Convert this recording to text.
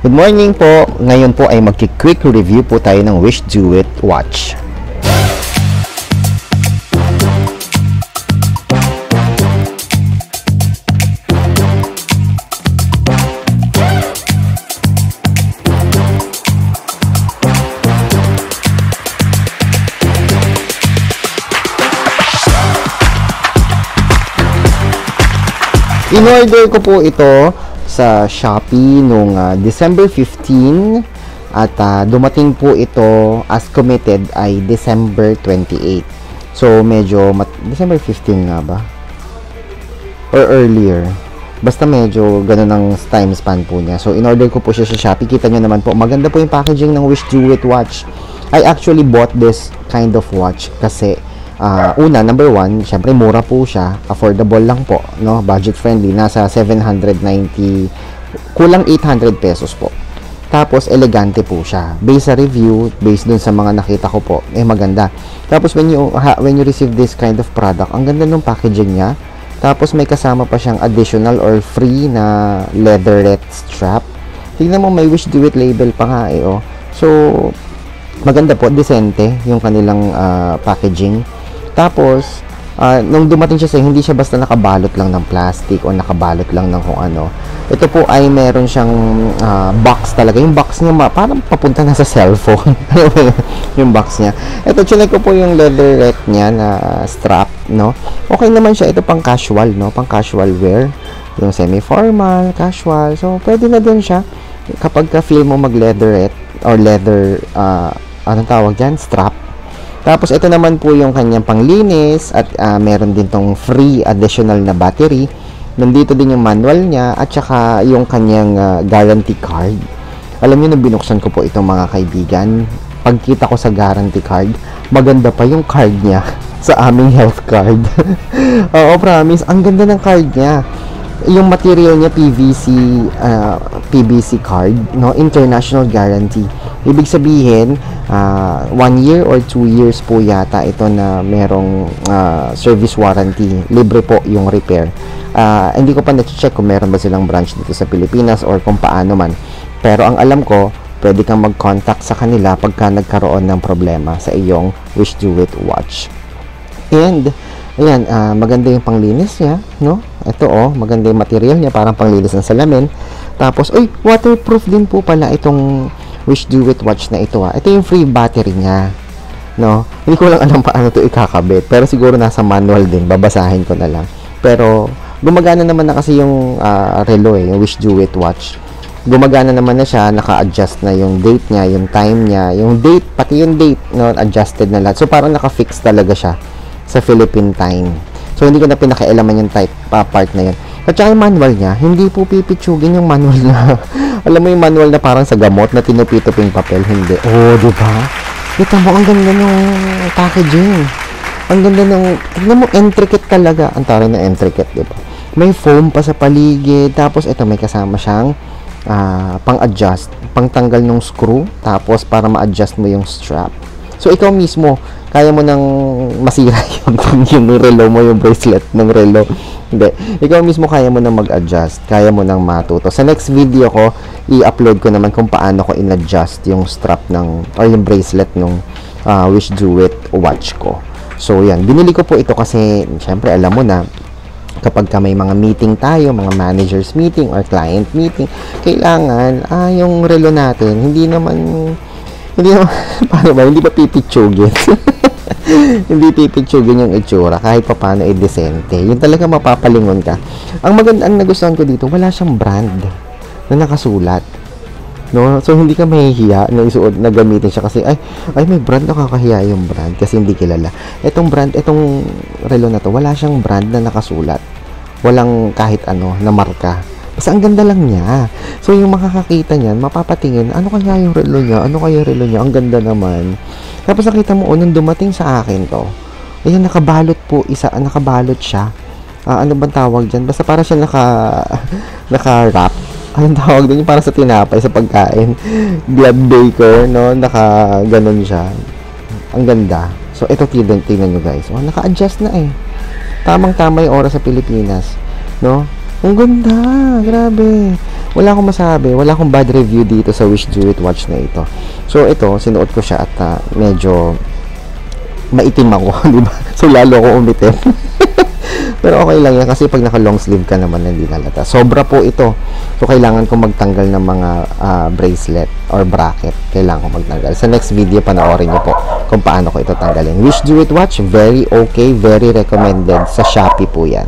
Good morning po. Ngayon po ay magki-quick review po tayo ng Wish Do It watch. In-order ko po ito sa Shopee noong December 15 at dumating po ito as committed ay December 28. So medyo December 15 nga ba? Or earlier. Basta medyo ganun ang time span po niya. So in-order ko po siya sa Shopee. Kita nyo naman po, maganda po yung packaging ng Wish Do It watch. I actually bought this kind of watch kasi number one, syempre mura po siya, affordable lang po, no? Budget friendly, nasa 790, kulang 800 pesos po. Tapos elegante po siya. Based sa review, based dun sa mga nakita ko po, maganda. Tapos when you receive this kind of product, ang ganda ng packaging niya. Tapos may kasama pa siyang additional or free na leatherette strap. Tingnan mo, may Wish Do It label pa nga oh. So maganda po, decente yung kanilang packaging. Tapos, nung dumating siya hindi siya basta nakabalot lang ng plastic o nakabalot lang ng kung ano. Ito po ay meron siyang box talaga. Yung box niya parang papunta na sa cellphone. Yung box niya. Ito, chinek ko po yung leatherette niya na strap, no? Okay naman siya. Ito pang casual, no? Pang casual wear. Yung semi-formal, casual. So, pwede na din siya. Kapag ka-feel mo mag-leatherette or leather, anong tawag dyan? Strap. Tapos ito naman po yung kanyang panglinis at meron din tong free additional na battery. Nandito din yung manual niya at saka yung kanyang guarantee card. Alam niyo, nung binuksan ko po itong mga kaibigan, pagkita ko sa guarantee card, maganda pa yung card niya sa aming health card. Oo, promise, ang ganda ng card niya. Yung material niya PVC card, no, international guarantee. Ibig sabihin, 1 year or 2 years po yata ito na merong service warranty. Libre po yung repair. Hindi ko pa na-check kung meron ba silang branch dito sa Pilipinas or kung paano man. Pero ang alam ko, pwede kang mag-contact sa kanila pagka nagkaroon ng problema sa iyong Wish Do It watch. And ayan, maganda yung panglinis niya, no? Ito maganda yung material niya, parang panglinis ng salamin. Tapos, waterproof din po pala itong Wish Do It watch na ito. Ito yung free battery niya, no? Hindi ko lang alam paano ito ikakabit, pero siguro nasa manual din, babasahin ko na lang. Pero gumagana naman na kasi yung relo yung Wish Do It watch. Gumagana naman na siya, naka-adjust na yung date niya, yung time niya, yung date, pati yung date, no, adjusted na lahat. So parang naka-fix talaga siya sa Philippine time. So hindi ko na pinakailaman yung part na yun. At saka yung manual niya, hindi po pipitsugin yung manual na alam mo yung manual na parang sa gamot na tinupituping papel, hindi. Di ba? Kita mo, ang ganda ng packaging. Ang ganda ng, tignan mo, intricate talaga. Ang taray na intricate, di ba? May foam pa sa paligid. Tapos ito, may kasama siyang pang-adjust, pang-tanggal ng screw. Tapos para ma-adjust mo yung strap. So ikaw mismo, kaya mo nang masira yung relo mo, yung bracelet ng relo. Hindi. Ikaw mismo kaya mo nang mag-adjust. Kaya mo nang matuto. Sa next video ko, i-upload ko naman kung paano ko in-adjust yung strap or yung bracelet ng Wish Do It watch ko. So, yan. Binili ko po ito kasi, syempre, alam mo na, kapag may mga meeting tayo, mga managers meeting or client meeting, kailangan, yung relo natin, hindi naman, paano ba, hindi pa pipitsugin. Hindi pipitsugin yung itsura, kahit pa paano decente. Yun talaga mapapalingon ka. Ang maganda, ang nagustuhan ko dito, wala siyang brand na nakasulat. No? So, hindi ka mahihiya na isuot, na gamitin siya kasi, ay may brand, nakakahiya yung brand kasi hindi kilala. Itong brand, itong relo na to, wala siyang brand na nakasulat. Walang kahit ano, na marka. Basta ang ganda lang niya. So, yung makakakita niyan, mapapatingin, ano kaya yung relo niya? Ano kaya yung relo niya? Ang ganda naman. Tapos nakita mo, nung dumating sa akin to, ayan, nakabalot po, nakabalot siya. Ano bang tawag dyan? Basta para siya naka-wrap. Anong tawag doon? Yung para sa tinapay, sa pagkain. Blood baker, no? Naka-ganon siya. Ang ganda. So, ito, tignan nyo guys. Naka-adjust na eh. Tamang-tama yung oras sa Pilipinas. No? Ang ganda, grabe. Wala akong masabi, wala akong bad review dito sa Wish Do It Watch na ito. So ito, sinuot ko siya at medyo maitim ako, di ba? So lalo ako umitim. Pero okay lang yan kasi pag naka long sleeve ka naman hindi halata. Sobra po ito. So kailangan ko magtanggal ng mga bracelet or bracket. Kailangan ko magtanggal. Sa next video panoorin niyo po kung paano ko ito tanggalin. Wish Do It Watch, very okay, very recommended. Sa Shopee po yan.